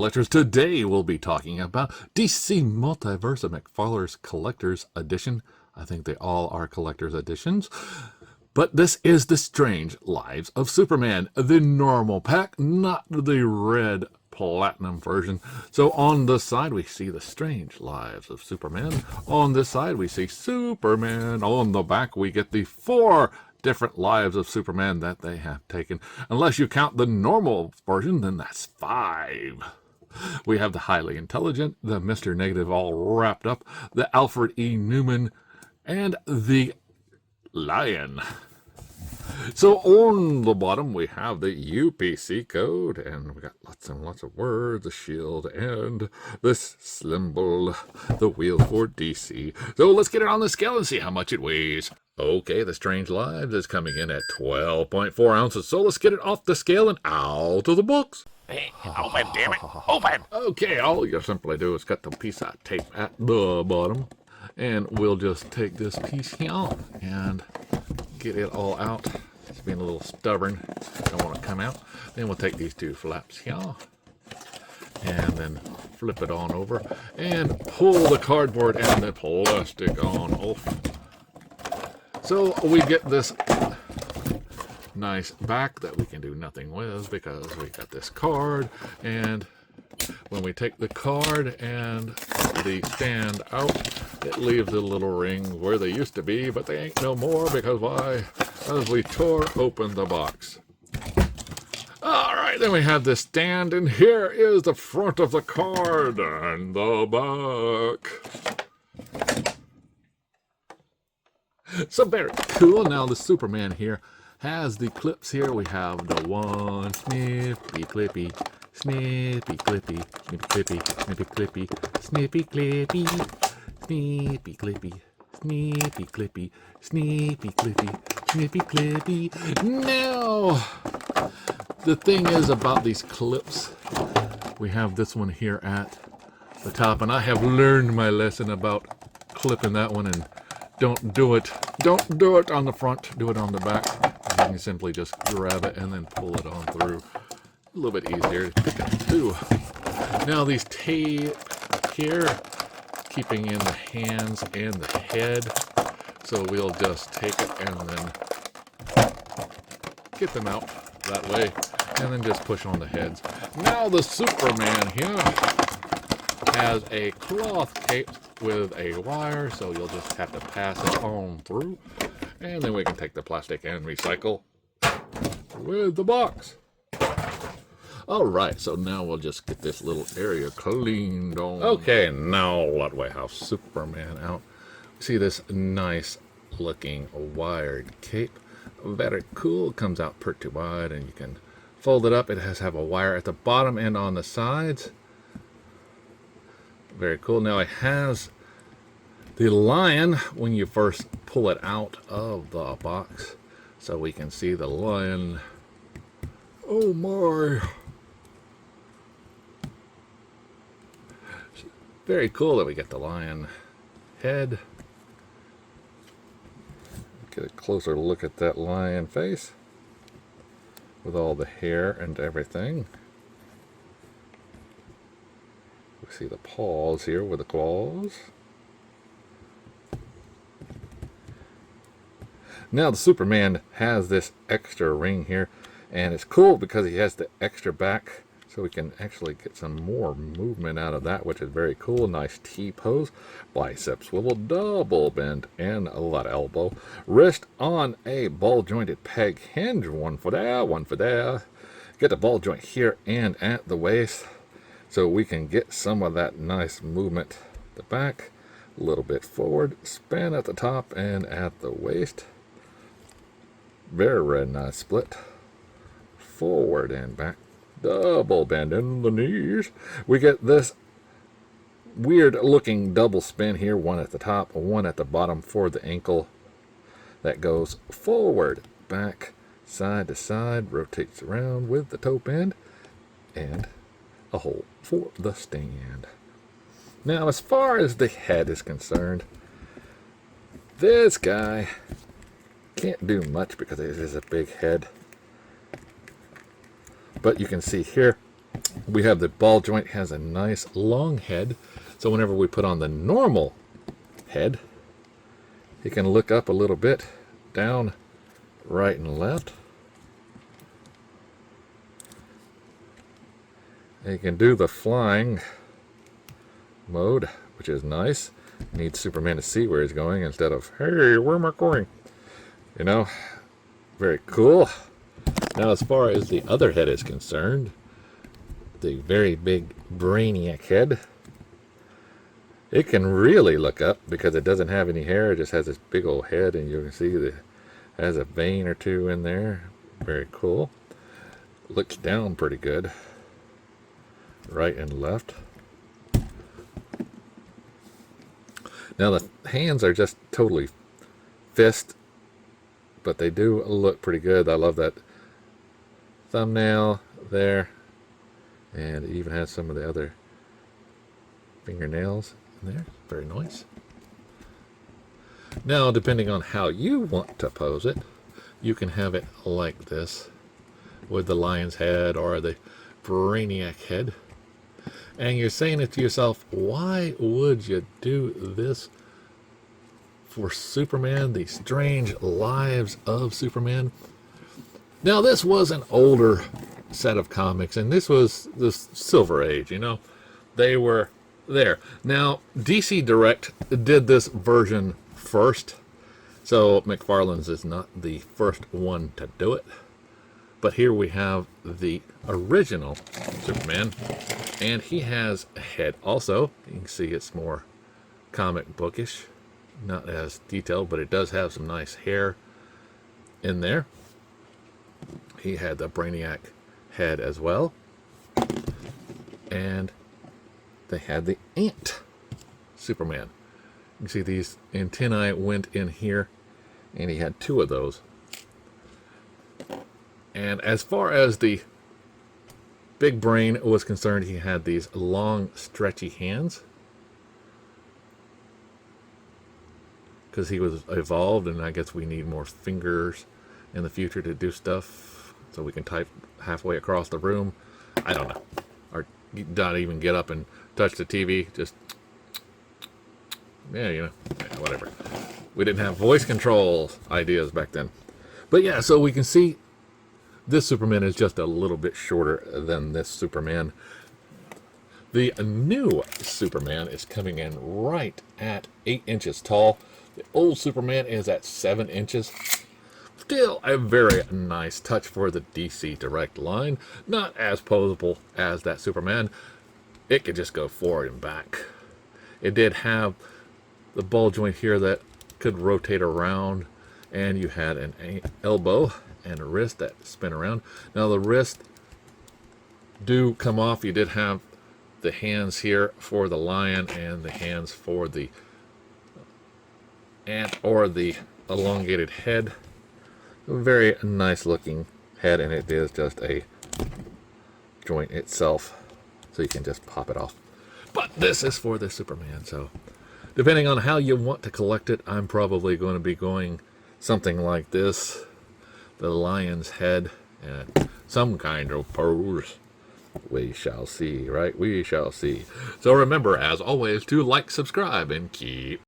collectors. Today we'll be talking about DC Multiverse of McFarlane's Collector's Edition. I think they all are collector's editions. But this is the Strange Lives of Superman, the normal pack, not the red platinum version. So on this side we see the Strange Lives of Superman. On this side we see Superman. On the back we get the 4 different lives of Superman that they have taken. Unless you count the normal version, then that's 5. We have the highly intelligent, the Mr. Negative all wrapped up, the Alfred E. Newman, and the Lion. So on the bottom we have the UPC code, and we got lots and lots of words, the shield, and this symbol, the wheel for DC. So let's get it on the scale and see how much it weighs. Okay, the Strange Lives is coming in at 12.4 ounces, so let's get it off the scale and out of the box. Hey, open, damn it, open! Okay, all you simply do is cut the piece of tape at the bottom, and we'll just take this piece here and get it all out. It's being a little stubborn, don't want to come out. Then we'll take these 2 flaps here, and then flip it on over, and pull the cardboard and the plastic on off. So we get this nice back that we can do nothing with because we got this card, and when we take the card and the stand out, it leaves a little ring where they used to be, but they ain't no more because why? As we tore open the box. Alright, then we have this stand, and here is the front of the card and the back. So very cool. Now the Superman here has the clips here. We have the one snippy clippy, snippy clippy, snippy clippy, snippy clippy, snippy clippy, snippy clippy, snippy clippy, snippy clippy, snippy clippy. Now, the thing is about these clips, we have this one here at the top, and I have learned my lesson about clipping that one, and don't do it on the front, do it on the back. You can simply just grab it and then pull it on through. A little bit easier to pick up too. Now these tape here, keeping in the hands and the head. So we'll just take it and then get them out that way, and then just push on the heads. Now the Superman here has a cloth cape with a wire, so you'll just have to pass it on through, and then we can take the plastic and recycle with the box. Alright, so now we'll just get this little area cleaned on. Okay, now let we have Superman out. See this nice looking wired cape. Very cool, comes out pretty wide, and you can fold it up. It has to have a wire at the bottom and on the sides. Very cool. Now it has the lion when you first pull it out of the box, so we can see the lion. Oh my! Very cool that we get the lion head. Get a closer look at that lion face with all the hair and everything. We see the paws here with the claws. Now the Superman has this extra ring here, and it's cool because he has the extra back, so we can actually get some more movement out of that, which is very cool. Nice T-pose, bicep swivel, double bend, and a lot of elbow. Wrist on a ball jointed peg hinge, one for there, one for there. Get the ball joint here and at the waist, so we can get some of that nice movement at the back, a little bit forward, span at the top and at the waist. Very nice split. Forward and back. Double bend in the knees. We get this weird looking double spin here, one at the top, one at the bottom for the ankle. That goes forward, back, side to side, rotates around with the toe bend, and a hole for the stand. Now, as far as the head is concerned, this guy can't do much because it is a big head. But you can see here, We have the ball joint has a nice long head. So whenever we put on the normal head, he can look up a little bit, down, right and left. And you can do the flying mode, which is nice. Needs Superman to see where he's going instead of, hey, where am I going? You know, very cool. Now, as far as the other head is concerned, the very big Brainiac head, it can really look up because it doesn't have any hair. It just has this big old head, and you can see that it has a vein or two in there. Very cool. Looks down pretty good. Right and left. Now the hands are just totally fist, but they do look pretty good. I love that thumbnail there, and it even has some of the other fingernails in there. Very nice. Now, depending on how you want to pose it, you can have it like this with the lion's head or the Brainiac head. And you're saying it to yourself, why would you do this for Superman, the strange lives of Superman? Now, this was an older set of comics, and this was the Silver Age, you know. They were there. Now, DC Direct did this version first, so McFarlane's is not the first one to do it. But here we have the original Superman, and he has a head also. You can see it's more comic bookish, not as detailed, but it does have some nice hair in there. He had the Brainiac head as well, and they had the Ant Superman. You can see these antennae went in here, and he had two of those. And as far as the big brain was concerned, he had these long, stretchy hands, because he was evolved, and I guess we need more fingers in the future to do stuff, so we can type halfway across the room. I don't know. Or not even get up and touch the TV. Just, yeah, you know, yeah, whatever. We didn't have voice control ideas back then. But yeah, so we can see this Superman is just a little bit shorter than this Superman. The new Superman is coming in right at 8 inches tall. The old Superman is at 7 inches. Still a very nice touch for the DC Direct line. Not as posable as that Superman. It could just go forward and back. It did have the ball joint here that could rotate around, and you had an elbow and a wrist that spin around. Now the wrist do come off. You did have the hands here for the lion and the hands for the ant or the elongated head. Very nice looking head, and it is just a joint itself, so you can just pop it off. But this is for the Superman, so depending on how you want to collect it, I'm probably going to be going something like this. The lion's head and some kind of pose. We shall see, right? We shall see. So remember, as always, to like, subscribe, and keep